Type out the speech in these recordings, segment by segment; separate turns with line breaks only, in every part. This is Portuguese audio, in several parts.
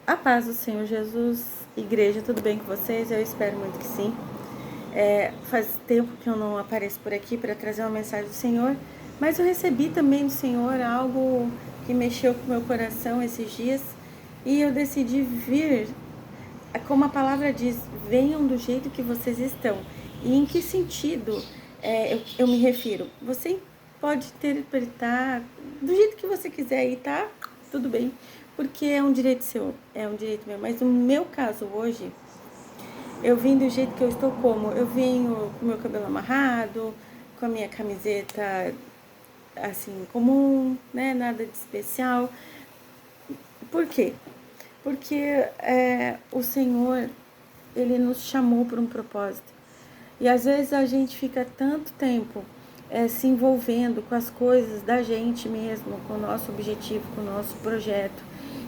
A paz do Senhor Jesus, igreja, tudo bem com vocês? Eu espero muito que sim. Faz tempo que eu não apareço por aqui para trazer uma mensagem do Senhor, mas eu recebi também do Senhor algo que mexeu com o meu coração esses dias e eu decidi vir, como a palavra diz, venham do jeito que vocês estão. E em que sentido eu me refiro? Você pode interpretar do jeito que você quiser e tá tudo bem, porque é um direito seu, é um direito meu. Mas no meu caso hoje, eu vim do jeito que eu estou como? Eu venho com meu cabelo amarrado, com a minha camiseta assim, comum, né? Nada de especial. Por quê? Porque o Senhor, Ele nos chamou por um propósito. E às vezes a gente fica tanto tempo se envolvendo com as coisas da gente mesmo, com o nosso objetivo, com o nosso projeto.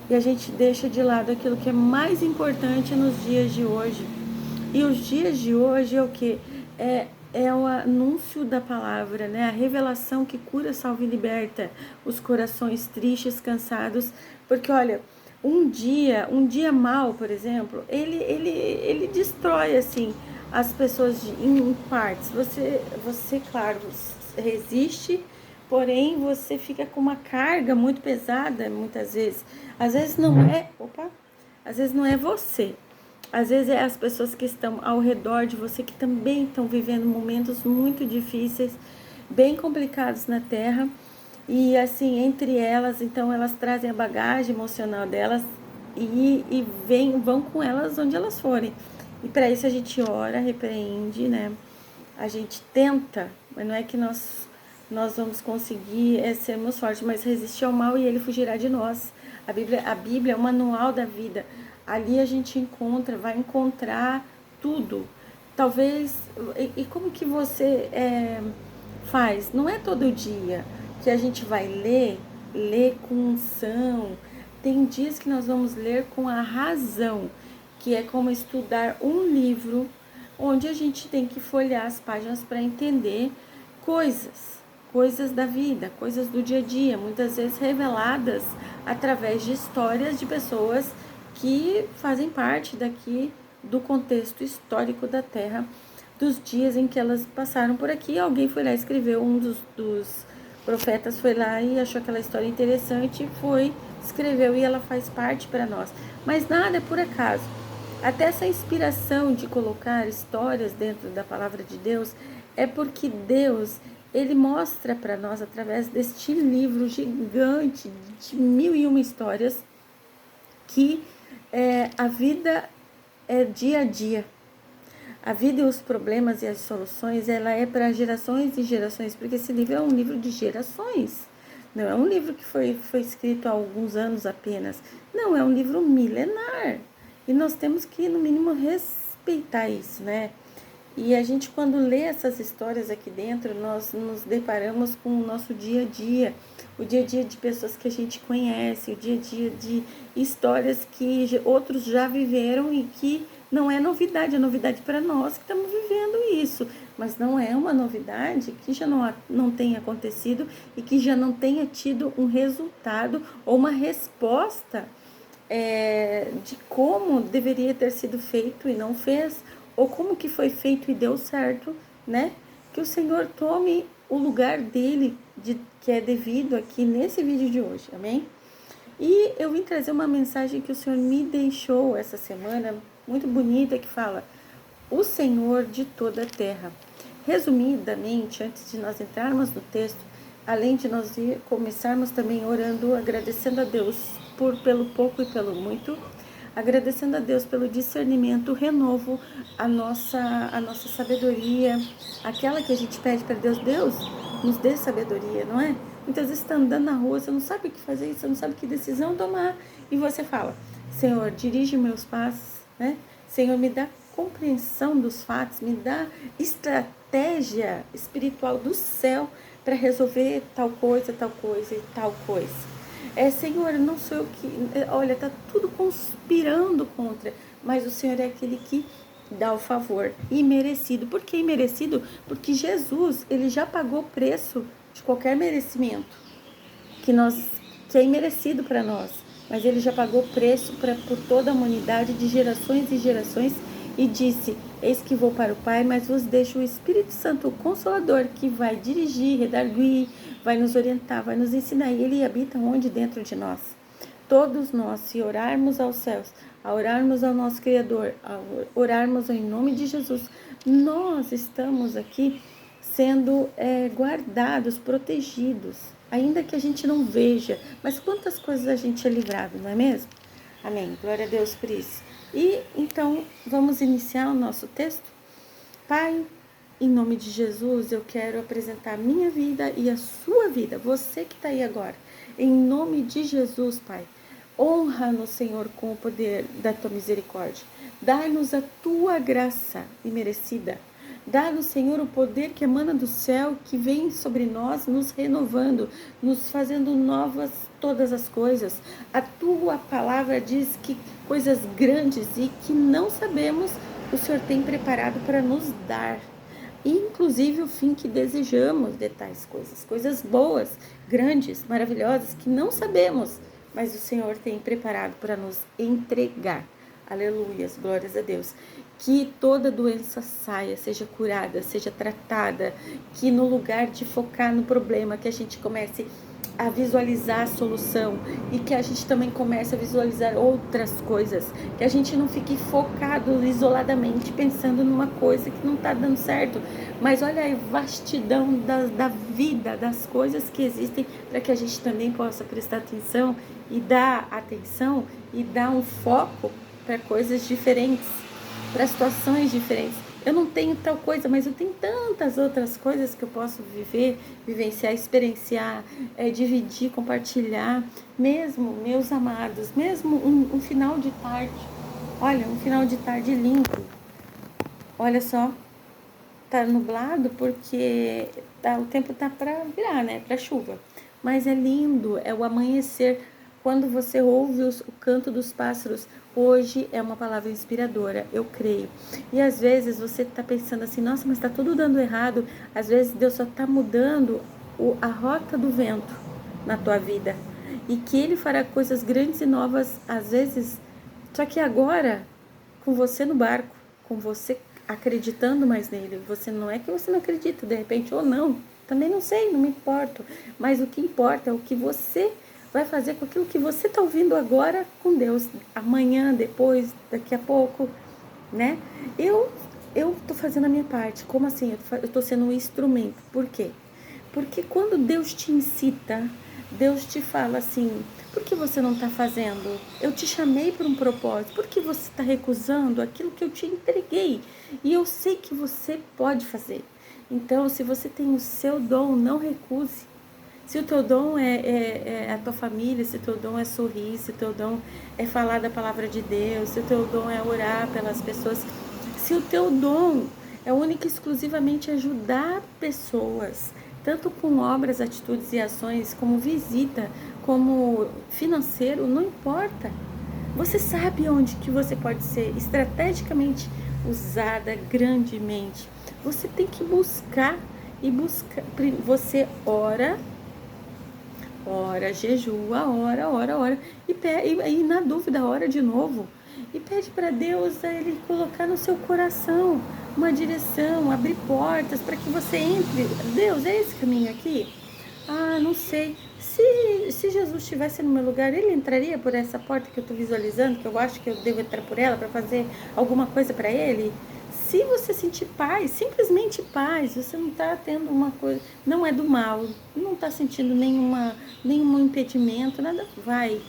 E a gente deixa de lado aquilo que é mais importante nos dias de hoje. E os dias de hoje é o que? É o anúncio da palavra, né? A revelação que cura, salva e liberta os corações tristes, cansados. Porque, olha, um dia mal, por exemplo, ele destrói, assim, as pessoas em partes. Você, claro, resiste, porém você fica com uma carga muito pesada, muitas vezes. Às vezes não é... Opa! Às vezes não é você. Às vezes é as pessoas que estão ao redor de você que também estão vivendo momentos muito difíceis, bem complicados na Terra. E assim, entre elas, então elas trazem a bagagem emocional delas vão com elas onde elas forem. E para isso a gente ora, repreende, né? A gente tenta, mas não é que nós vamos conseguir sermos fortes, mas resistir ao mal e ele fugirá de nós. A Bíblia é o manual da vida. Ali a gente vai encontrar tudo. Talvez, e como que você faz? Não é todo dia que a gente vai ler com unção. Tem dias que nós vamos ler com a razão, que é como estudar um livro, onde a gente tem que folhear as páginas para entender coisas da vida, coisas do dia a dia, muitas vezes reveladas através de histórias de pessoas que fazem parte daqui do contexto histórico da Terra, dos dias em que elas passaram por aqui. Alguém foi lá e escreveu, um dos profetas foi lá e achou aquela história interessante, escreveu e ela faz parte para nós. Mas nada é por acaso. Até essa inspiração de colocar histórias dentro da palavra de Deus é porque Deus, ele mostra para nós através deste livro gigante de 1001 histórias que a vida é dia a dia. A vida e os problemas e as soluções, ela é para gerações e gerações, porque esse livro é um livro de gerações. Não é um livro que foi escrito há alguns anos apenas. Não, é um livro milenar. E nós temos que, no mínimo, respeitar isso, né? E a gente, quando lê essas histórias aqui dentro, nós nos deparamos com o nosso dia a dia. O dia a dia de pessoas que a gente conhece, o dia a dia de histórias que outros já viveram e que não é novidade, é novidade para nós que estamos vivendo isso. Mas não é uma novidade que já não tenha acontecido e que já não tenha tido um resultado ou uma resposta de como deveria ter sido feito e não fez, ou como que foi feito e deu certo, né? Que o Senhor tome o lugar dele, que é devido aqui nesse vídeo de hoje, amém? E eu vim trazer uma mensagem que o Senhor me deixou essa semana, muito bonita, que fala: o Senhor de toda a terra. Resumidamente, antes de nós entrarmos no texto, além de nós começarmos também orando, agradecendo a Deus pelo pouco e pelo muito, agradecendo a Deus pelo discernimento, o renovo, a nossa sabedoria, aquela que a gente pede para Deus. Deus, nos dê sabedoria, não é? Muitas vezes você está andando na rua, você não sabe o que fazer, você não sabe que decisão tomar, e você fala: Senhor, dirige meus passos, né? Senhor, me dá compreensão dos fatos, me dá estratégia espiritual do céu para resolver tal coisa e tal coisa. Senhor, não sou eu que... Olha, tá tudo conspirando contra, mas o Senhor é aquele que dá o favor, imerecido. Por que imerecido? Porque Jesus, ele já pagou o preço de qualquer merecimento que é imerecido para nós. mas ele já pagou preço por toda a humanidade de gerações e gerações e disse: eis que vou para o Pai, mas vos deixo o Espírito Santo, o Consolador, que vai dirigir, redarguir, vai nos orientar, vai nos ensinar. E ele habita onde? Dentro de nós. Todos nós, se orarmos aos céus, a orarmos ao nosso Criador, a orarmos em nome de Jesus, nós estamos aqui sendo guardados, protegidos, ainda que a gente não veja, mas quantas coisas a gente é livrado, não é mesmo? Amém. Glória a Deus por isso. E então, vamos iniciar o nosso texto? Pai, em nome de Jesus, eu quero apresentar a minha vida e a sua vida, você que está aí agora. Em nome de Jesus, Pai, honra-nos, Senhor, com o poder da tua misericórdia. Dá-nos a tua graça imerecida. Dá-nos, Senhor, o poder que emana do céu, que vem sobre nós, nos renovando, nos fazendo novas todas as coisas. A tua palavra diz que coisas grandes e que não sabemos, o Senhor tem preparado para nos dar. Inclusive o fim que desejamos de tais coisas. Coisas boas, grandes, maravilhosas, que não sabemos, mas o Senhor tem preparado para nos entregar. Aleluias, glórias a Deus. Que toda doença saia, seja curada, seja tratada, que no lugar de focar no problema, que a gente comece a visualizar a solução e que a gente também comece a visualizar outras coisas, que a gente não fique focado isoladamente pensando numa coisa que não está dando certo, mas olha a vastidão da vida, das coisas que existem, para que a gente também possa prestar atenção e dar atenção e dar um foco para coisas diferentes, para situações diferentes. Eu não tenho tal coisa, mas eu tenho tantas outras coisas que eu posso vivenciar, experienciar, dividir, compartilhar, mesmo, meus amados, mesmo um final de tarde. Olha, um final de tarde lindo. Olha só, tá nublado porque o tempo tá para virar, né, para chuva. Mas é lindo, é o amanhecer. Quando você ouve o canto dos pássaros, hoje é uma palavra inspiradora, eu creio. E às vezes você está pensando assim, nossa, mas está tudo dando errado. Às vezes Deus só está mudando a rota do vento na tua vida. E que Ele fará coisas grandes e novas, às vezes, só que agora, com você no barco, com você acreditando mais nele. Você não é que você não acredita, de repente, ou não. Também não sei, não me importo. Mas o que importa é o que você vai fazer com aquilo que você está ouvindo agora com Deus, amanhã, depois, daqui a pouco, né? Eu estou fazendo a minha parte. Como assim? Eu estou sendo um instrumento. Por quê? Porque quando Deus te incita, Deus te fala assim, por que você não está fazendo? Eu te chamei para um propósito. Por que você está recusando aquilo que eu te entreguei? E eu sei que você pode fazer. Então, se você tem o seu dom, não recuse. Se o teu dom é a tua família, se o teu dom é sorrir, se o teu dom é falar da palavra de Deus, se o teu dom é orar pelas pessoas, se o teu dom é único e exclusivamente ajudar pessoas, tanto com obras, atitudes e ações, como visita, como financeiro, não importa. Você sabe onde que você pode ser estrategicamente usada grandemente. Você tem que buscar e buscar. Você ora, jejua, ora. E na dúvida, ora de novo. E pede para Deus Ele colocar no seu coração uma direção, abrir portas para que você entre. Deus, é esse caminho aqui? Ah, não sei. Se Jesus estivesse no meu lugar, Ele entraria por essa porta que eu estou visualizando, que eu acho que eu devo entrar por ela para fazer alguma coisa para Ele? Se você sentir paz, simplesmente paz, você não está tendo uma coisa, não é do mal, não está sentindo nenhum impedimento, nada, vai.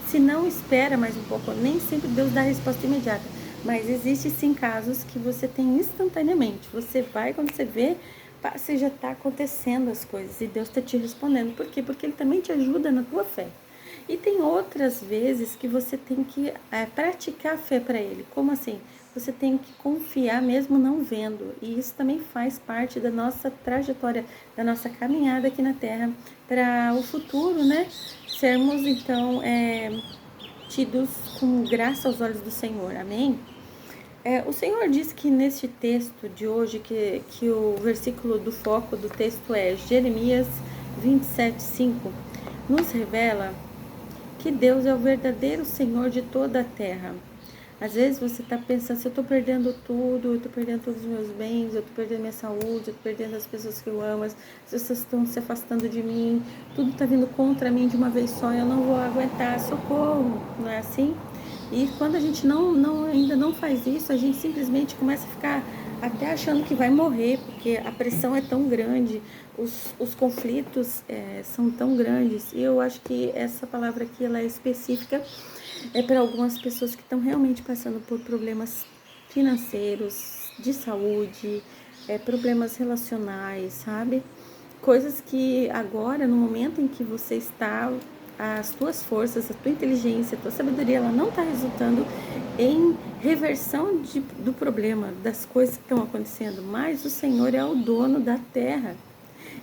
Se não, espera mais um pouco, nem sempre Deus dá a resposta imediata, mas existe sim casos que você tem instantaneamente, você vai, quando você vê, você já está acontecendo as coisas e Deus está te respondendo. Por quê? Porque Ele também te ajuda na tua fé. E tem outras vezes que você tem que praticar a fé para Ele. Como assim? Você tem que confiar mesmo não vendo. E isso também faz parte da nossa trajetória, da nossa caminhada aqui na Terra para o futuro, né? Sermos, então, tidos com graça aos olhos do Senhor. Amém? O Senhor diz que neste texto de hoje, que o versículo do foco do texto é Jeremias 27:5, nos revela que Deus é o verdadeiro Senhor de toda a terra. Às vezes você está pensando, se eu estou perdendo tudo, eu estou perdendo todos os meus bens, eu estou perdendo minha saúde, eu estou perdendo as pessoas que eu amo, as pessoas estão se afastando de mim, tudo está vindo contra mim de uma vez só, eu não vou aguentar, socorro, não é assim? E quando a gente ainda não faz isso, a gente simplesmente começa a ficar até achando que vai morrer, porque a pressão é tão grande, os conflitos são tão grandes. E eu acho que essa palavra aqui ela é específica para algumas pessoas que estão realmente passando por problemas financeiros, de saúde, problemas relacionais, sabe? Coisas que agora, no momento em que você está, as tuas forças, a tua inteligência, a tua sabedoria, ela não está resultando em reversão do problema, das coisas que estão acontecendo, mas o Senhor é o dono da terra.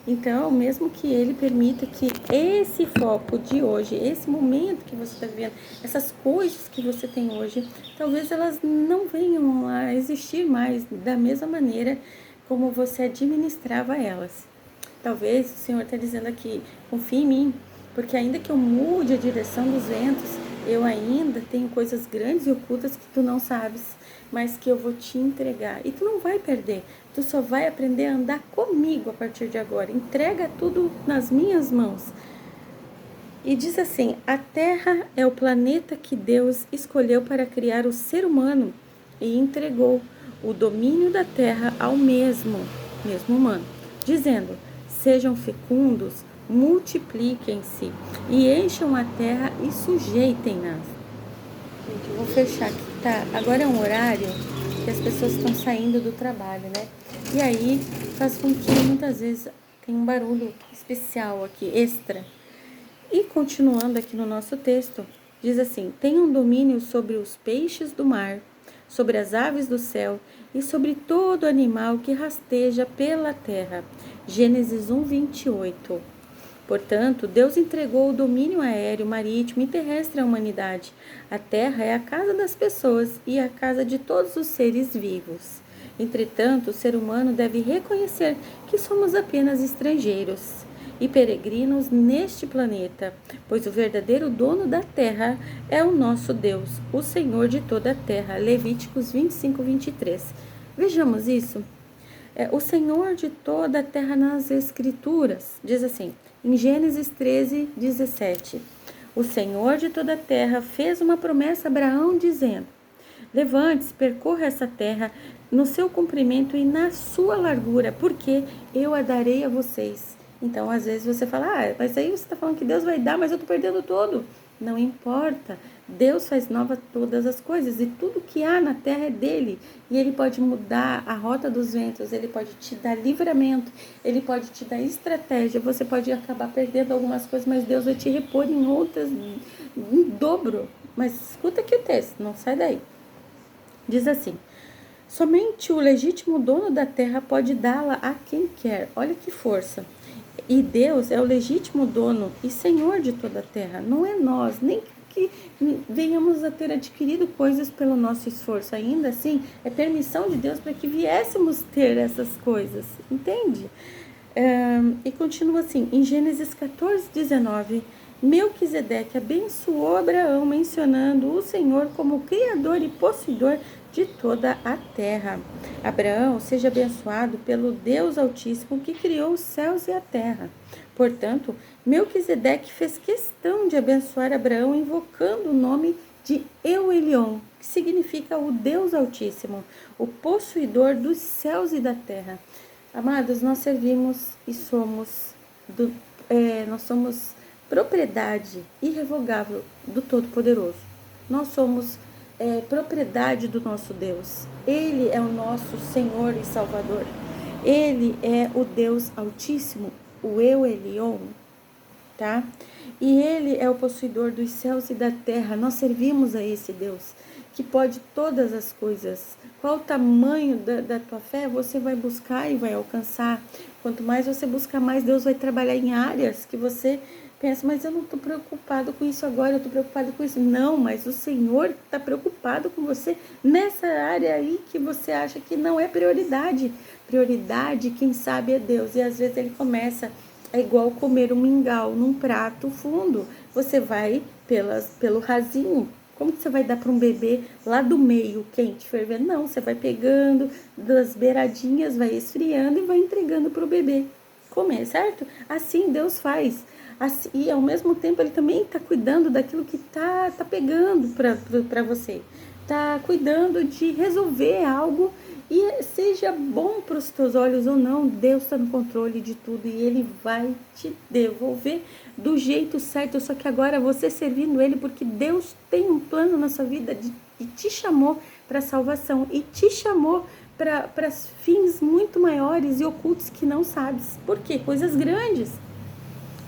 Então, mesmo que Ele permita que esse foco de hoje, esse momento que você está vivendo, essas coisas que você tem hoje, talvez elas não venham a existir mais da mesma maneira como você administrava elas. Talvez o Senhor está dizendo aqui, confie em mim, porque ainda que eu mude a direção dos ventos, eu ainda tenho coisas grandes e ocultas que tu não sabes, mas que eu vou te entregar. E tu não vai perder, tu só vai aprender a andar comigo a partir de agora. Entrega tudo nas minhas mãos. E diz assim, a Terra é o planeta que Deus escolheu para criar o ser humano e entregou o domínio da Terra ao mesmo humano, dizendo, sejam fecundos, multipliquem-se e encham a terra e sujeitem-na. Gente, eu vou fechar aqui, tá? Agora é um horário que as pessoas estão saindo do trabalho, né? E aí faz com que muitas vezes tem um barulho especial aqui, extra. E continuando aqui no nosso texto, diz assim, tenham domínio sobre os peixes do mar, sobre as aves do céu e sobre todo animal que rasteja pela terra. Gênesis 1, 28. Portanto, Deus entregou o domínio aéreo, marítimo e terrestre à humanidade. A terra é a casa das pessoas e a casa de todos os seres vivos. Entretanto, o ser humano deve reconhecer que somos apenas estrangeiros e peregrinos neste planeta, pois o verdadeiro dono da terra é o nosso Deus, o Senhor de toda a terra. Levíticos 25, 23. Vejamos isso. O Senhor de toda a terra nas Escrituras, diz assim, em Gênesis 13, 17. O Senhor de toda a terra fez uma promessa a Abraão, dizendo, levante-se, percorra essa terra no seu comprimento e na sua largura, porque eu a darei a vocês. Então, às vezes você fala, mas aí você está falando que Deus vai dar, mas eu estou perdendo tudo. Não importa, Deus faz nova todas as coisas e tudo que há na terra é dele. E ele pode mudar a rota dos ventos, ele pode te dar livramento, ele pode te dar estratégia. Você pode acabar perdendo algumas coisas, mas Deus vai te repor em outras, em dobro. Mas escuta aqui o texto, não sai daí. Diz assim, somente o legítimo dono da terra pode dá-la a quem quer. Olha que força. E Deus é o legítimo dono e Senhor de toda a terra. Não é nós, nem que venhamos a ter adquirido coisas pelo nosso esforço. Ainda assim, é permissão de Deus para que viéssemos ter essas coisas. Entende? E continua assim, em Gênesis 14, 19... Melquisedeque abençoou Abraão, mencionando o Senhor como Criador e possuidor de toda a terra. Abraão seja abençoado pelo Deus Altíssimo que criou os céus e a terra. Portanto, Melquisedeque fez questão de abençoar Abraão, invocando o nome de El Elyon, que significa o Deus Altíssimo, o possuidor dos céus e da terra. Amados, nós servimos e somos propriedade irrevogável do Todo-Poderoso. Nós somos propriedade do nosso Deus. Ele é o nosso Senhor e Salvador. Ele é o Deus Altíssimo, o Eu Elyon, tá? E Ele é o possuidor dos céus e da terra. Nós servimos a esse Deus que pode todas as coisas. Qual o tamanho da tua fé, você vai buscar e vai alcançar. Quanto mais você buscar, mais Deus vai trabalhar em áreas que você pensa, mas eu não estou preocupado com isso agora, eu estou preocupado com isso. Não, mas o Senhor está preocupado com você nessa área aí que você acha que não é prioridade. Prioridade, quem sabe, é Deus. E às vezes ele começa, é igual comer um mingau num prato fundo. Você vai pelo rasinho. Como que você vai dar para um bebê lá do meio, quente, fervendo? Não, você vai pegando das beiradinhas, vai esfriando e vai entregando para o bebê comer, certo? Assim Deus faz. Assim, e ao mesmo tempo Ele também está cuidando daquilo que tá pegando para você. Tá cuidando de resolver algo, e seja bom para os teus olhos ou não, Deus está no controle de tudo e Ele vai te devolver do jeito certo. Só que agora você servindo Ele, porque Deus tem um plano na sua vida e te chamou para salvação e te chamou para fins muito maiores e ocultos que não sabes. Por quê? Coisas grandes.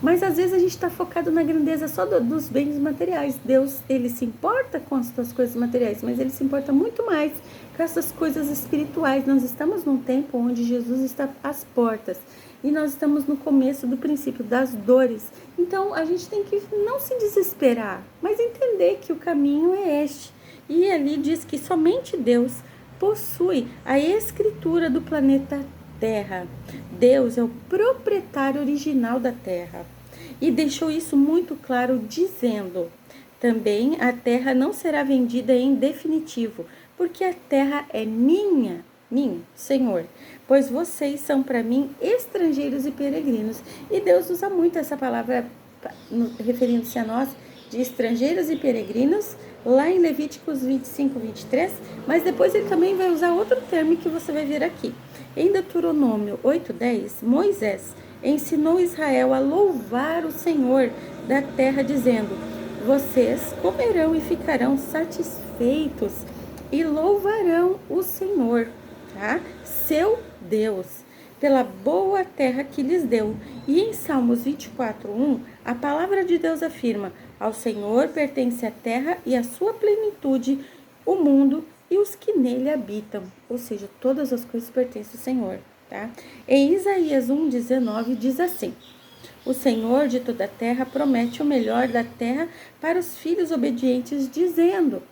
Mas às vezes a gente está focado na grandeza só dos bens materiais. Deus, Ele se importa com as tuas coisas materiais, mas Ele se importa muito mais com essas coisas espirituais. Nós estamos num tempo onde Jesus está às portas. E nós estamos no começo do princípio das dores. Então a gente tem que não se desesperar, mas entender que o caminho é este. E ali diz que somente Deus possui a escritura do planeta Terra. Deus é o proprietário original da Terra. E deixou isso muito claro dizendo: também a terra não será vendida em definitivo, porque a terra é minha, Senhor, pois vocês são para mim estrangeiros e peregrinos. E Deus usa muito essa palavra referindo-se a nós, de estrangeiros e peregrinos, lá em Levíticos 25, 23, mas depois ele também vai usar outro termo que você vai ver aqui. Em Deuteronômio 8:10, Moisés ensinou Israel a louvar o Senhor da terra, dizendo: vocês comerão e ficarão satisfeitos e louvarão o Senhor, tá? Seu Deus, pela boa terra que lhes deu. E em Salmos 24:1, a palavra de Deus afirma: ao Senhor pertence a terra e a sua plenitude, o mundo e os que nele habitam. Ou seja, todas as coisas pertencem ao Senhor, tá? Em Isaías 1:19 diz assim: o Senhor de toda a terra promete o melhor da terra para os filhos obedientes, dizendo: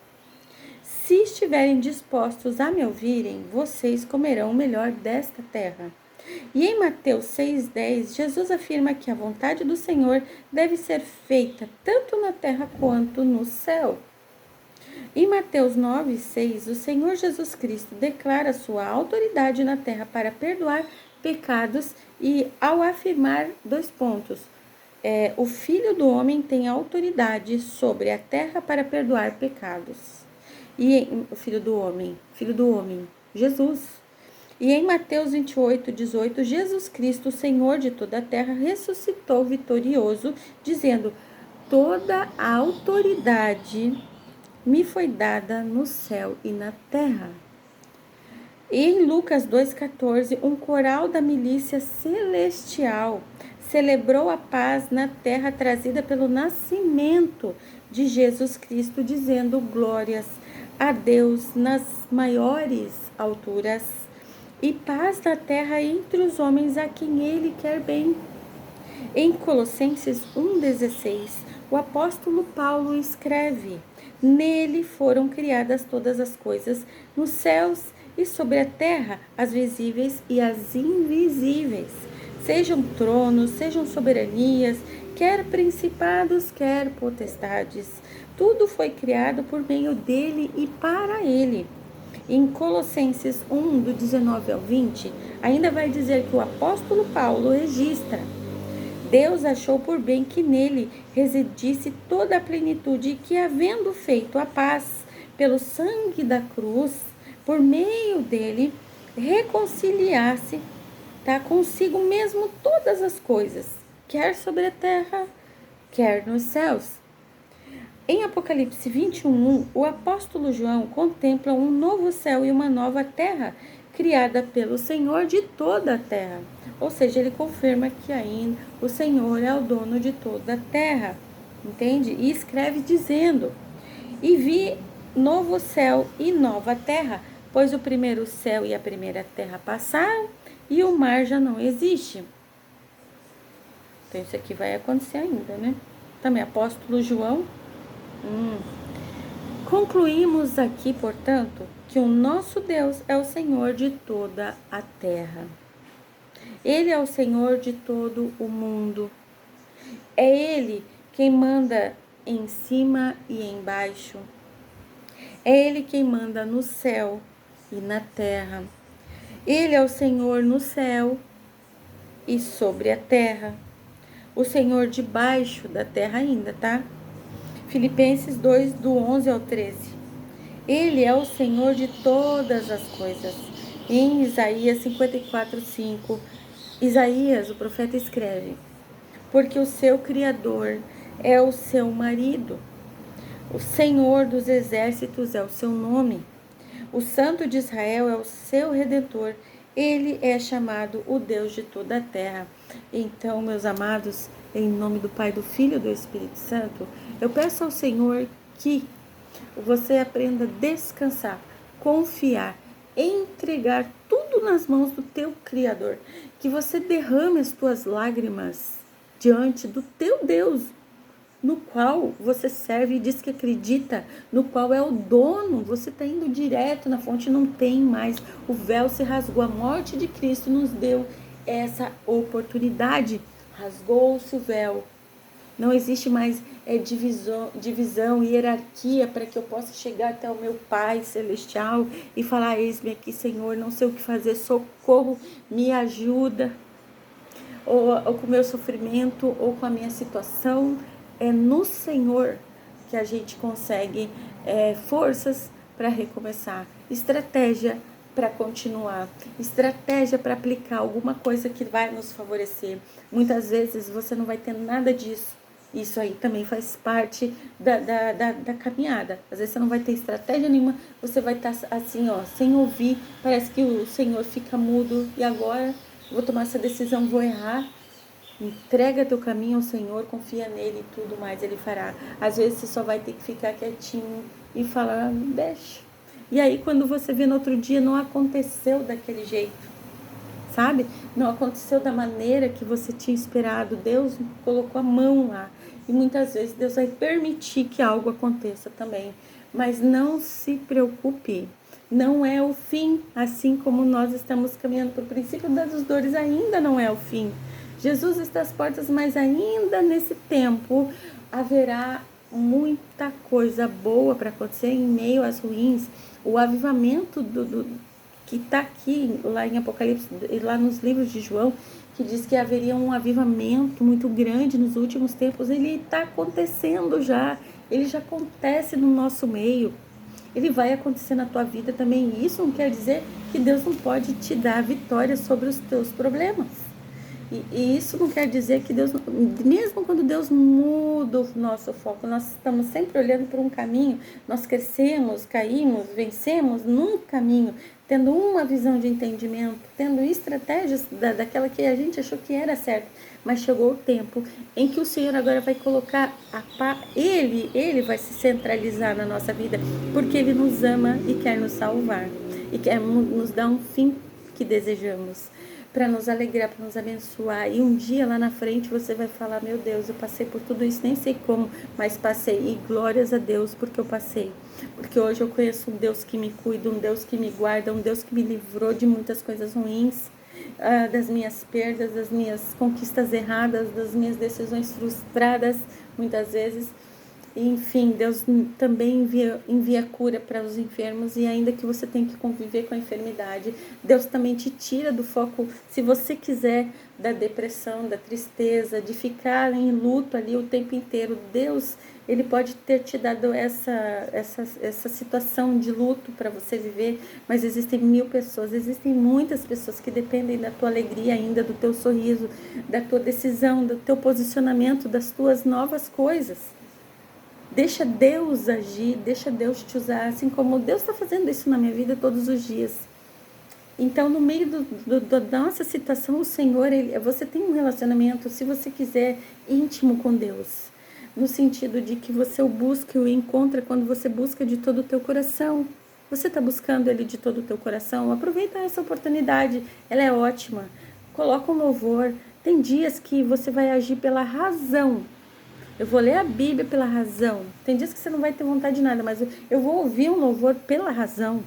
se estiverem dispostos a me ouvirem, vocês comerão o melhor desta terra. E em Mateus 6:10, Jesus afirma que a vontade do Senhor deve ser feita tanto na terra quanto no céu. Em Mateus 9:6, o Senhor Jesus Cristo declara sua autoridade na terra para perdoar pecados e ao afirmar dois pontos: o Filho do Homem tem autoridade sobre a terra para perdoar pecados. E o Filho do Homem, Jesus. E em Mateus 28:18, Jesus Cristo, o Senhor de toda a terra, ressuscitou vitorioso, dizendo: toda a autoridade me foi dada no céu e na terra. E em Lucas 2:14, um coral da milícia celestial celebrou a paz na terra trazida pelo nascimento de Jesus Cristo, dizendo: glórias a Deus nas maiores alturas e paz na terra entre os homens a quem Ele quer bem. Em Colossenses 1:16, o apóstolo Paulo escreve: nele foram criadas todas as coisas, nos céus e sobre a terra, as visíveis e as invisíveis, sejam tronos, sejam soberanias, quer principados, quer potestades. Tudo foi criado por meio dele e para ele. Em Colossenses 1, do 19 ao 20, ainda vai dizer que o apóstolo Paulo registra: Deus achou por bem que nele residisse toda a plenitude e que, havendo feito a paz pelo sangue da cruz, por meio dele, reconciliasse, tá, consigo mesmo todas as coisas, quer sobre a terra, quer nos céus. Em Apocalipse 21:1, o apóstolo João contempla um novo céu e uma nova terra, criada pelo Senhor de toda a terra. Ou seja, ele confirma que ainda o Senhor é o dono de toda a terra, entende? E escreve dizendo: e vi novo céu e nova terra, pois o primeiro céu e a primeira terra passaram e o mar já não existe. Então isso aqui vai acontecer ainda, né? Também apóstolo João. Concluímos aqui, portanto, que o nosso Deus é o Senhor de toda a terra. Ele é o Senhor de todo o mundo. É Ele quem manda em cima e embaixo. É Ele quem manda no céu e na terra. Ele é o Senhor no céu e sobre a terra. O Senhor debaixo da terra ainda, tá? Filipenses 2, do 11 ao 13. Ele é o Senhor de todas as coisas. Em Isaías 54, 5, Isaías, o profeta, escreve: porque o seu Criador é o seu marido. O Senhor dos exércitos é o seu nome. O Santo de Israel é o seu Redentor. Ele é chamado o Deus de toda a terra. Então, meus amados, em nome do Pai, do Filho e do Espírito Santo, eu peço ao Senhor que você aprenda a descansar, confiar, entregar tudo nas mãos do teu Criador. Que você derrame as tuas lágrimas diante do teu Deus, no qual você serve e diz que acredita, no qual é o dono. Você está indo direto na fonte, não tem mais. O véu se rasgou, a morte de Cristo nos deu essa oportunidade. Rasgou-se o véu. Não existe mais divisão, hierarquia, para que eu possa chegar até o meu Pai Celestial e falar: eis-me aqui, Senhor, não sei o que fazer, socorro, me ajuda. Ou com o meu sofrimento, ou com a minha situação. É no Senhor que a gente consegue forças para recomeçar, estratégia para continuar, estratégia para aplicar alguma coisa que vai nos favorecer. Muitas vezes você não vai ter nada disso. Isso aí também faz parte da caminhada. Às vezes você não vai ter estratégia nenhuma, você vai estar assim, ó, sem ouvir. Parece que o Senhor fica mudo. E agora vou tomar essa decisão, vou errar. Entrega teu caminho ao Senhor, confia nele e tudo mais ele fará. Às vezes você só vai ter que ficar quietinho e falar: deixa. E aí quando você vê no outro dia, não aconteceu daquele jeito, sabe? Não aconteceu da maneira que você tinha esperado. Deus colocou a mão lá. E muitas vezes Deus vai permitir que algo aconteça também. Mas não se preocupe. Não é o fim. Assim como nós estamos caminhando para o princípio das dores, ainda não é o fim. Jesus está às portas, mas ainda nesse tempo haverá muita coisa boa para acontecer em meio às ruins. O avivamento que está aqui, lá em Apocalipse, lá nos livros de João, que diz que haveria um avivamento muito grande nos últimos tempos. Ele está acontecendo já, ele já acontece no nosso meio. Ele vai acontecer na tua vida também. E isso não quer dizer que Deus não pode te dar vitória sobre os teus problemas. E isso não quer dizer que Deus, mesmo quando Deus muda o nosso foco, nós estamos sempre olhando por um caminho, nós crescemos, caímos, vencemos num caminho, tendo uma visão de entendimento, tendo estratégias daquela que a gente achou que era certa. Mas chegou o tempo em que o Senhor agora vai colocar Ele vai se centralizar na nossa vida, porque Ele nos ama e quer nos salvar, e quer nos dar um fim que desejamos, para nos alegrar, para nos abençoar. E um dia lá na frente você vai falar: meu Deus, eu passei por tudo isso, nem sei como, mas passei. E glórias a Deus porque eu passei. Porque hoje eu conheço um Deus que me cuida, um Deus que me guarda, um Deus que me livrou de muitas coisas ruins, das minhas perdas, das minhas conquistas erradas, das minhas decisões frustradas, muitas vezes. Enfim, Deus também envia cura para os enfermos, e ainda que você tenha que conviver com a enfermidade, Deus também te tira do foco, se você quiser, da depressão, da tristeza, de ficar em luto ali o tempo inteiro. Deus, Ele pode ter te dado essa situação de luto para você viver, mas existem muitas pessoas que dependem da tua alegria ainda, do teu sorriso, da tua decisão, do teu posicionamento, das tuas novas coisas. Deixa Deus agir, deixa Deus te usar, assim como Deus está fazendo isso na minha vida todos os dias. Então, no meio da nossa situação, o Senhor, você tem um relacionamento, se você quiser, íntimo com Deus. No sentido de que você o busca e o encontra quando você busca de todo o teu coração. Você está buscando Ele de todo o teu coração? Aproveita essa oportunidade, ela é ótima. Coloca um louvor. Tem dias que você vai agir pela razão. Eu vou ler a Bíblia pela razão. Tem dias que você não vai ter vontade de nada, mas eu vou ouvir um louvor pela razão.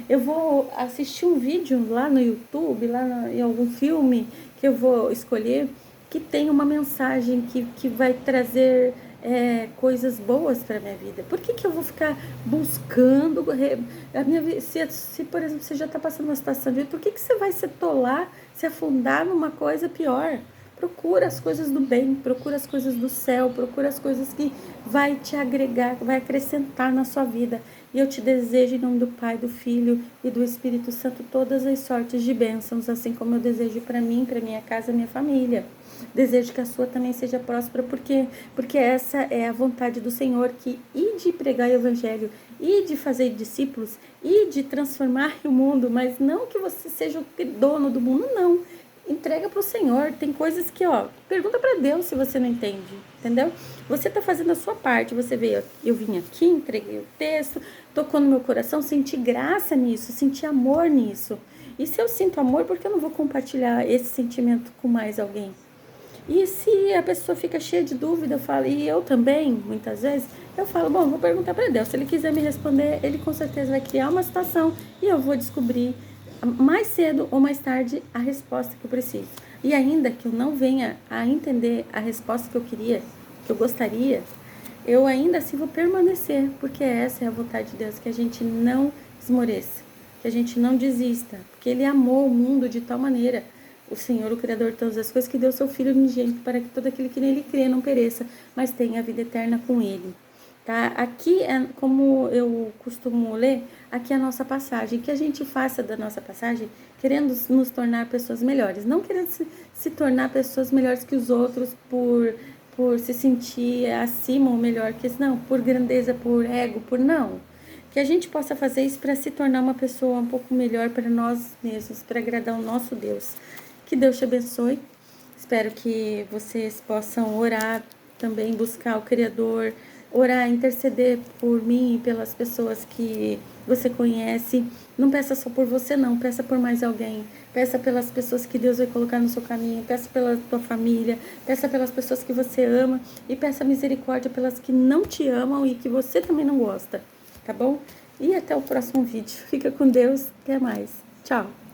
Eu vou assistir um vídeo lá no YouTube, em algum filme que eu vou escolher, que tem uma mensagem que vai trazer coisas boas para minha vida? Por que eu vou ficar buscando a minha vida? Se, por exemplo, você já está passando uma situação de vida, por que você vai se atolar, se afundar numa coisa pior? Procura as coisas do bem, procura as coisas do céu, procura as coisas que vai te agregar, vai acrescentar na sua vida. E eu te desejo, em nome do Pai, do Filho e do Espírito Santo, todas as sortes de bênçãos, assim como eu desejo para mim, para minha casa, minha família. Desejo que a sua também seja próspera, porque essa é a vontade do Senhor, que e de pregar o Evangelho, e de fazer discípulos, e de transformar o mundo, mas não que você seja o dono do mundo, não. Entrega para o Senhor. Tem coisas que, pergunta para Deus se você não entende, entendeu? Você está fazendo a sua parte. Você veio, eu vim aqui, entreguei o texto, tocou no meu coração, senti graça nisso, senti amor nisso. E se eu sinto amor, por que eu não vou compartilhar esse sentimento com mais alguém? E se a pessoa fica cheia de dúvida, eu falo, e eu também, muitas vezes, eu falo, bom, vou perguntar para Deus. Se Ele quiser me responder, Ele com certeza vai criar uma situação e eu vou descobrir mais cedo ou mais tarde a resposta que eu preciso. E ainda que eu não venha a entender a resposta que eu queria, que eu gostaria, eu ainda assim vou permanecer, porque essa é a vontade de Deus, que a gente não esmoreça, que a gente não desista, porque Ele amou o mundo de tal maneira, o Senhor, o Criador de todas as coisas, que deu seu Filho unigênito para que todo aquele que nele crê não pereça, mas tenha a vida eterna com Ele. Tá? Aqui, como eu costumo ler, aqui é a nossa passagem, que a gente faça da nossa passagem querendo nos tornar pessoas melhores, não querendo se tornar pessoas melhores que os outros por se sentir acima ou melhor que isso, não, por grandeza, por ego, por não. Que a gente possa fazer isso para se tornar uma pessoa um pouco melhor para nós mesmos, para agradar o nosso Deus. Que Deus te abençoe. Espero que vocês possam orar também, buscar o Criador, orar, interceder por mim e pelas pessoas que você conhece. Não peça só por você, não. Peça por mais alguém. Peça pelas pessoas que Deus vai colocar no seu caminho. Peça pela tua família. Peça pelas pessoas que você ama. E peça misericórdia pelas que não te amam e que você também não gosta. Tá bom? E até o próximo vídeo. Fica com Deus. Até mais. Tchau.